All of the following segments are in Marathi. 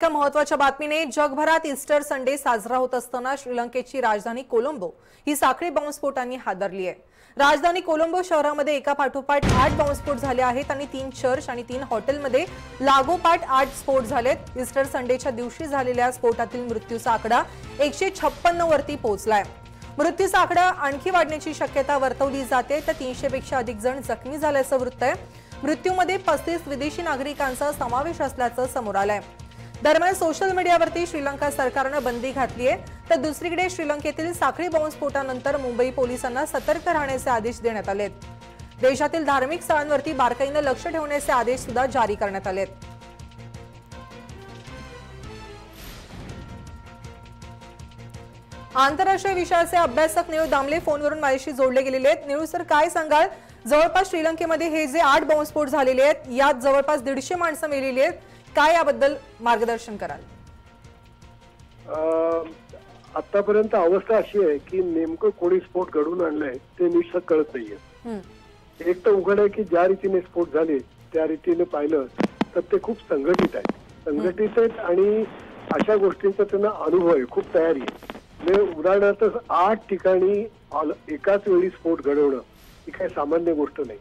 एका महत्त्वाच्या बातमीने जगभरात ईस्टर संडे साजरा होत असताना श्रीलंकेची राजधानी कोलंबो ही साखळी बॉम्बस्फोटांनी हादरली आहे। राजधानी कोलंबो शहरामध्ये एका पाठोपाठ 8 बॉम्बस्फोट झाले आहेत आणि 3 चर्च आणि 3 हॉटेलमध्ये लागोपाठ 8 स्फोट झालेत। ईस्टर संडेच्या दिवशी झालेल्या स्फोटातील मृत्यूचा आकडा 156 वरती पोहोचलाय। मृत्यूचा आकडा आणखी वाढण्याची शक्यता वर्तवली जाते तर 300 पेक्षा अधिक जण जखमी झाल्याचं वृत्त आहे। मृत्यूमध्ये 35 विदेशी नागरिकांचा समावेश असल्याचं समोर आलंय। दरम्यान सोशल मीडियावरती श्रीलंका सरकारने बंदी घातली आहे तर दुसरीकडे श्रीलंकेतील साखळी बॉम्बस्फोटानंतर मुंबई पोलिसांना सतर्क राहण्याचे आदेश देण्यात आलेत। देशातील धार्मिक स्थळांवरती बारकाईने लक्ष ठेवण्याचे आदेश सुद्धा जारी करण्यात आलेत। आंतरराष्ट्रीय विषयाचे अभ्यासक निळू दामले फोनवरून माझ्याशी जोडले गेलेले आहेत। निळू सर, काय सांगाल, जवळपास श्रीलंकेमध्ये हे जे 8 बॉम्बस्फोट झालेले आहेत यात जवळपास 150 माणसं मेलेली आहेत, काय याबद्दल मार्गदर्शन कराल? आतापर्यंत अवस्था अशी आहे की नेमकं कोणी स्फोट घडवून आणलाय ते नीट कळत नाहीये। एक तर उघड आहे की ज्या रीतीने स्फोट झाले त्या रीतीने पाहिलं तर ते खूप संघटित आहेत आणि अशा गोष्टींचा त्यांना अनुभव आहे, खूप तयारी आहे। उदाहरणार्थ 8 ठिकाणी एकाच वेळी स्फोट घडवणं ही काही सामान्य गोष्ट नाही।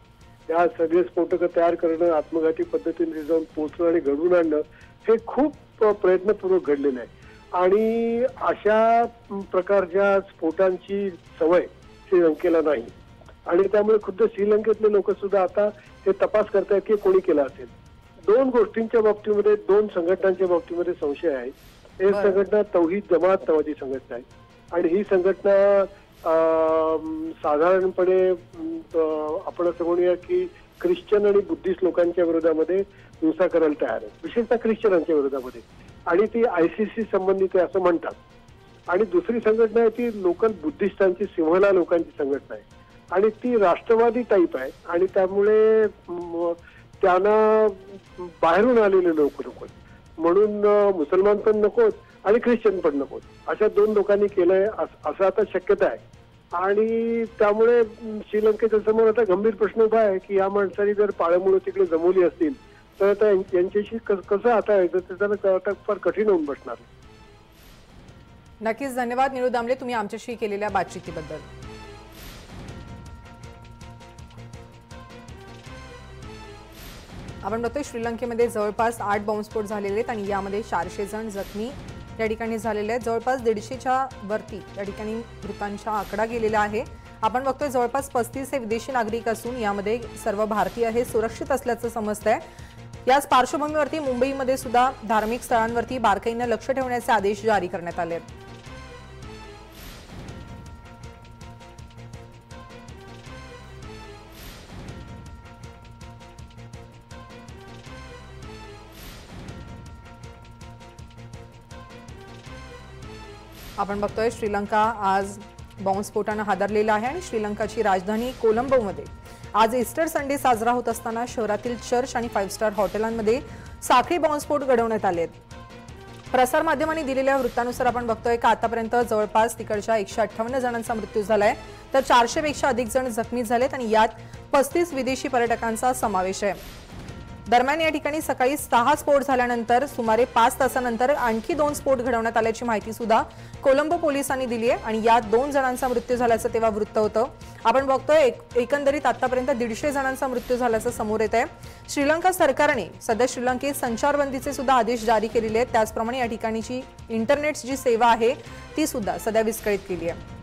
त्या सगळे स्फोटक तयार करणं, आत्मघाती पद्धतीने जाऊन पोहोचणं आणि घडवून आणणं हे खूप प्रयत्नपूर्वक घडलेलं आहे आणि अशा प्रकारच्या स्फोटांची सवय श्रीलंकेला नाही आणि त्यामुळे खुद्द श्रीलंकेतले लोक सुद्धा आता हे तपास करतायत की कोणी केला असेल। 2 गोष्टींच्या बाबतीमध्ये, 2 संघटनांच्या बाबतीमध्ये संशय आहे। एक संघटना तौहीद जमात नावाची संघटना आहे आणि ही संघटना साधारणपणे आपण असं म्हणूया की ख्रिश्चन आणि बुद्धिस्ट लोकांच्या विरोधामध्ये हिंसा करायला तयार आहे, विशेषतः ख्रिश्चनांच्या विरोधामध्ये, आणि ती ICC संबंधित आहे असं म्हणतात। आणि दुसरी संघटना आहे ती लोकल बुद्धिस्टांची, सिंहला लोकांची संघटना आहे आणि ती राष्ट्रवादी टाईप आहे आणि त्यामुळे त्यांना बाहेरून आलेले लोक नकोत, म्हणून मुसलमान पण नकोत आणि ख्रिश्चन पण नकोत, अशा 2 लोकांनी केलंय असं आता शक्यता आहे। आणि त्यामुळे श्रीलंकेच्या समोर आता गंभीर प्रश्न उभा आहे की या माणसांनी जर पाळमुळं तिकडे जमवली असतील तर आता यांच्याशी कसं हाताळायचं ते त्याला फार कठीण होऊन बसणार। नक्कीच, धन्यवाद निळू दामले तुम्ही आमच्याशी केलेल्या बातचीतीबद्दल। आपण बघतोय श्रीलंकेमध्ये जवळपास 8 बॉम्बस्फोट झालेले आहेत आणि यामध्ये 400 जण जखमी या ठिकाणी झालेले आहेत। जवळपास 150च्या वरती या ठिकाणी मृतांचा आकडा गेलेला आहे। आपण बघतोय जवळपास 35 हे विदेशी नागरिक असून यामध्ये सर्व भारतीय हे सुरक्षित असल्याचं समजतंय। याच पार्श्वभूमीवरती मुंबईमध्ये सुद्धा धार्मिक स्थळांवरती बारकाईने लक्ष ठेवण्याचे आदेश जारी करण्यात आले आहेत। आपण बघतोय श्रीलंका आज बॉम्बस्फोटाने हादरलेला आहे आणि श्रीलंकाची राजधानी कोलंबोमध्ये आज ईस्टर संडे साजरा होत असताना शहरातील चर्च आणि 5 स्टार हॉटेलांमध्ये साखळी बॉम्बस्फोट घडवण्यात आले आहेत। प्रसार माध्यमांनी दिलेल्या वृत्तानुसार आपण बघतोय की आतापर्यंत जवळपास तिकडच्या 158 जणांचा मृत्यू झालाय तर 400 पेक्षा अधिक जण जखमी झालेत आणि यात 35 विदेशी पर्यटकांचा समावेश आहे। दरम्यान या ठिकाणी सकाळी 6 स्फोट झाल्यानंतर सुमारे 5 तासानंतर आणखी 2 स्फोट घडवण्यात आल्याची माहिती सुद्धा कोलंबो पोलिसांनी दिली आहे आणि यात 2 जणांचा मृत्यू झाल्याचं तेव्हा वृत्त होतं। आपण बघतोय एकंदरीत आतापर्यंत 150 जणांचा मृत्यू झाल्याचं समोर येत आहे। श्रीलंका सरकारने सध्या श्रीलंकेत संचारबंदीचे सुद्धा आदेश जारी केलेले आहेत, त्याचप्रमाणे या ठिकाणीची इंटरनेट जी सेवा आहे ती सुद्धा सध्या विस्कळीत केली आहे।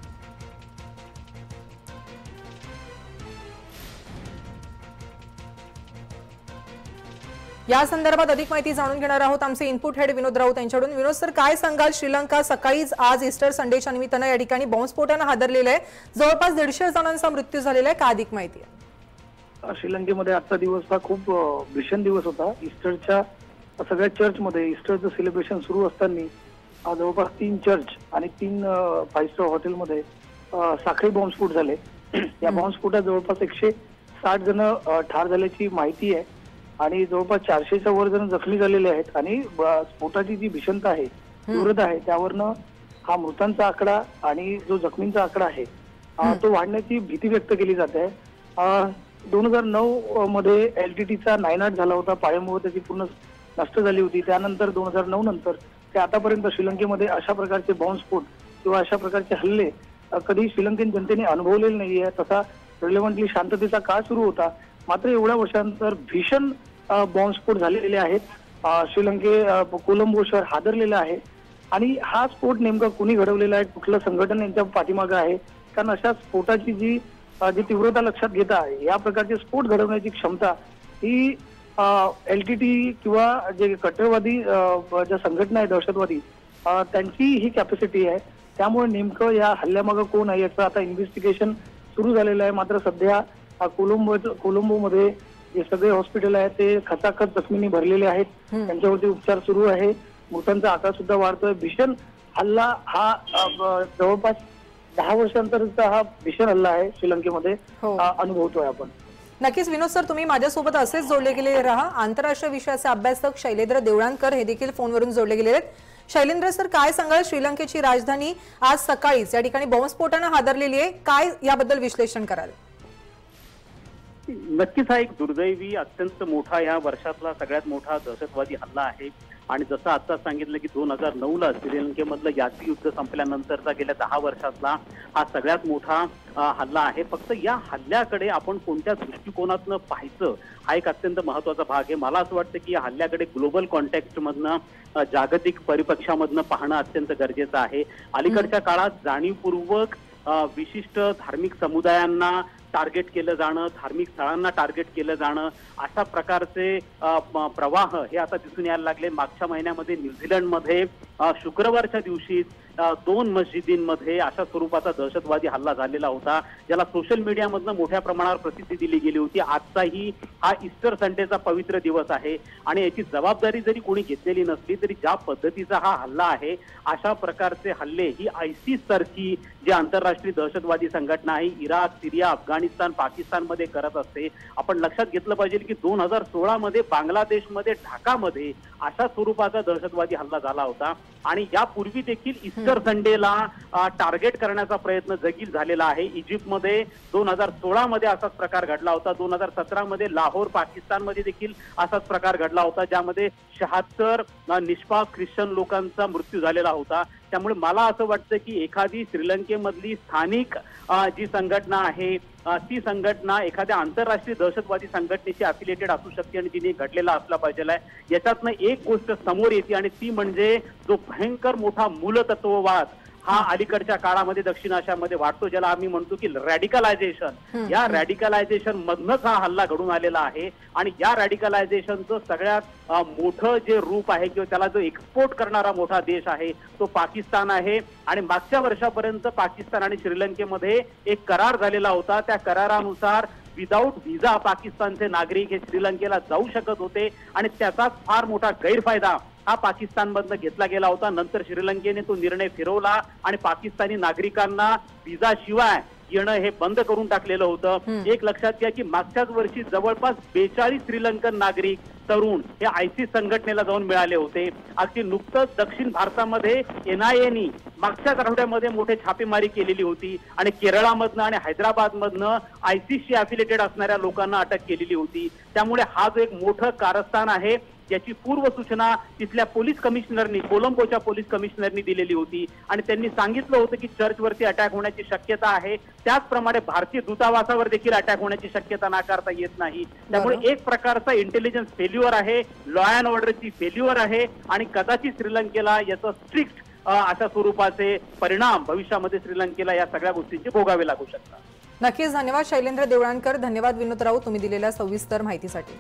या संदर्भात अधिक माहिती जाणून घेणार आहोत आमचे इनपुट हेड विनोद राऊत यांच्याकडून। विनोद सर, काय सांगाल, श्रीलंका सकाळीच आज ईस्टर संडेच्या निमित्तानं या ठिकाणी बॉम्बस्फोटाने हादरलेलं आहे, जवळपास 150 जणांचा मृत्यू झालेला आहे, काय अधिक माहिती आहे? श्रीलंकेमध्ये आजचा दिवस हा खूप भीषण दिवस होता। ईस्टरच्या सगळ्या चर्चमध्ये ईस्टरचं सेलिब्रेशन सुरू असताना जवळपास 3 चर्च आणि 3 5 स्टार हॉटेलमध्ये साखळी बॉम्बस्फोट झाले। या बॉम्बस्फोटात जवळपास 160 जण ठार झाल्याची माहिती आहे आणि जवळपास 400च्या वर जण जखमी झालेले आहेत आणि स्फोटाची जी भीषणता आहे, तीव्रता आहे, त्यावरनं हा मृतांचा आकडा आणि जो जखमींचा आकडा आहे तो वाढण्याची भीती व्यक्त केली जाते। 2009 मध्ये LTTचा 9/8 झाला होता, पाळेमुळे त्याची पूर्ण नष्ट झाली होती. त्यानंतर 2009 नंतर ते आतापर्यंत श्रीलंकेमध्ये अशा प्रकारचे बॉम्बस्फोट किंवा अशा प्रकारचे हल्ले कधी श्रीलंकन जनतेने अनुभवलेले नाहीये. तसा रिलेव्हंटली शांततेचा काळ सुरू होता. मात्र एवढ्या वर्षानंतर भीषण बॉम्बस्फोट झालेले आहेत. कोलंबो शहर हादरलेलं आहे आणि हा स्फोट नेमका कुणी घडवलेला आहे, कुठलं संघटन यांच्या पाठीमागं आहे? कारण अशा स्फोटाची जी तीव्रता लक्षात घेता या प्रकारचे स्फोट घडवण्याची क्षमता ही LTT किंवा जे कट्टरवादी ज्या संघटना आहे दहशतवादी त्यांची ही कॅपॅसिटी आहे. त्यामुळे नेमकं या हल्ल्यामागं कोण आहे याचं आता इन्व्हेस्टिगेशन सुरू झालेलं आहे. मात्र सध्या कोलंबोमध्ये जे सगळे हॉस्पिटल आहेत ते खचाखच जखमींनी भरलेले आहेत. त्यांच्यावरती उपचार सुरू आहे. मृतांचा आकार सुद्धा वाढतोय. भीषण हल्ला हा जवळपास 10 वर्षांनंतरचा हा भीषण हल्ला आहे श्रीलंकेमध्ये अनुभवतोय आपण. नक्कीच विनोद सर, तुम्ही माझ्यासोबत असेच जोडले गेलेले राहा. आंतरराष्ट्रीय विषयाचे अभ्यासक शैलेंद्र देवळाणकर हे देखील फोनवरून जोडले गेलेले आहेत. शैलेंद्र सर, काय सांगाल? श्रीलंकेची राजधानी आज सकाळीच या ठिकाणी बॉम्बस्फोटाने हादरलेली आहे. काय याबद्दल विश्लेषण कराल? नक्कीच हा एक दुर्दैवी अत्यंत मोठा या वर्षातला सगळ्यात मोठा दहशतवादी हल्ला आहे. आणि जसं आता सांगितलं की 2009ला श्रीलंकेमधलं याची युद्ध संपल्यानंतरचा गेल्या 10 वर्षातला हा सगळ्यात मोठा हल्ला आहे. फक्त या हल्ल्याकडे आपण कोणत्या दृष्टिकोनातनं पाहायचं हा एक अत्यंत महत्वाचा भाग आहे. मला असं वाटतं की या हल्ल्याकडे ग्लोबल कॉन्टेक्स्टमधनं जागतिक परिप्रेक्ष्यामधनं पाहणं अत्यंत गरजेचं आहे. अलीकडच्या काळात जाणीवपूर्वक विशिष्ट धार्मिक समुदायांना टार्गेट केलं जाणं, धार्मिक स्थळांना टार्गेट केलं जाणं, अशा प्रकारचे प्रवाह हे आता दिसून यायला लागले. मागच्या महिन्यामध्ये न्यूझीलंडमध्ये शुक्रवारच्या दिवशी 2 मस्जिदींमध्ये अशा स्वरूपाचा दहशतवादी हल्ला झालेला होता, ज्याला सोशल मीडियामधनं मोठ्या प्रमाणावर प्रसिद्धी दिली गेली होती. आजचाही हा ईस्टर संडेचा पवित्र दिवस आहे आणि याची जबाबदारी जरी कोणी घेतलेली नसली तरी ज्या पद्धतीचा हा हल्ला आहे, अशा प्रकारचे हल्ले ही ISIS सारखी जी आंतरराष्ट्रीय दहशतवादी संघटना आहे इराक, सिरिया, अफगाणिस्तान, पाकिस्तानमध्ये करत असते. आपण लक्षात घेतलं पाहिजे की 2016 मध्ये बांगलादेशमध्ये ढाकामध्ये अशा स्वरूपाचा दहशतवादी हल्ला झाला होता आणि यापूर्वी देखील ईस्टर संडेला टार्गेट करण्याचा प्रयत्न जगील झालेला आहे. इजिप्तमध्ये 2016 मध्ये असाच प्रकार घडला होता. 2017 मध्ये लाहोर पाकिस्तानमध्ये देखील असाच प्रकार घडला होता, ज्यामध्ये 76 निष्पाप ख्रिश्चन लोकांचा मृत्यू झालेला होता. त्यामुळे मला असं वाटतं की एखादी श्रीलंकेमधली स्थानिक जी संघटना आहे ती संघटना एखाद्या आंतरराष्ट्रीय दहशतवादी संघटनेशी अफिलिएटेड असू शकते आणि तिने घडलेला असला पाहिजे. याच्यातनं एक गोष्ट समोर येते आणि ती म्हणजे जो भयंकर मोठा मूलतत्ववाद हा अलीकडच्या काळामध्ये दक्षिण आशियामध्ये वाढतो, ज्याला आम्ही म्हणतो की रॅडिकलायझेशन. या रॅडिकलायझेशन मधनच हा हल्ला घडून आलेला आहे आणि या रॅडिकलायझेशनचं सगळ्यात मोठं जे रूप आहे किंवा त्याला जो एक्सपोर्ट करणारा मोठा देश आहे तो पाकिस्तान आहे. आणि मागच्या वर्षापर्यंत पाकिस्तान आणि श्रीलंकेमध्ये एक करार झालेला होता. त्या करारानुसार विदाऊट व्हिसा पाकिस्तानचे नागरिक हे श्रीलंकेला जाऊ शकत होते आणि त्याचाच फार मोठा गैरफायदा हा पाकिस्तानमधनं घेतला गेला होता. नंतर श्रीलंकेने तो निर्णय फिरवला आणि पाकिस्तानी नागरिकांना व्हिसा शिवाय येणं हे बंद करून टाकलेलं होतं. एक लक्षात घ्या की मागच्याच वर्षी जवळपास 42 श्रीलंकन नागरिक तरुण हे ISIS संघटनेला जाऊन मिळाले होते. अगदी नुकतंच दक्षिण भारतामध्ये NIA मागच्याच आठवड्यामध्ये मोठे छापेमारी केलेली होती आणि केरळमधनं आणि हैदराबादमधनं ISISशी अफिलिएटेड असणाऱ्या लोकांना अटक केलेली होती. त्यामुळे हा जो एक मोठं कारस्थान आहे याची पूर्व सूचना तिथल्या पोलीस कमिशनरनी, कोलंबोच्या पोलीस कमिशनरनी दिलेली होती आणि त्यांनी सांगितलं होतं की चर्चवरती अटॅक होण्याची शक्यता आहे. त्याचप्रमाणे भारतीय दूतावासावर देखील अटॅक होण्याची शक्यता नाकारता येत नाही. त्यामुळे एक प्रकारचा इंटेलिजन्स फेल्युअर आहे, लॉ अँड ऑर्डरची फेल्युअर आहे आणि कदाचित श्रीलंकेला याचं स्ट्रिक्ट अशा स्वरूपाचे परिणाम भविष्यामध्ये श्रीलंकेला या सगळ्या गोष्टींचे भोगावे लागू शकतात. नक्कीच. धन्यवाद शैलेंद्र देवळाणकर. धन्यवाद विनोद राऊत, तुम्ही दिलेल्या सविस्तर माहितीसाठी.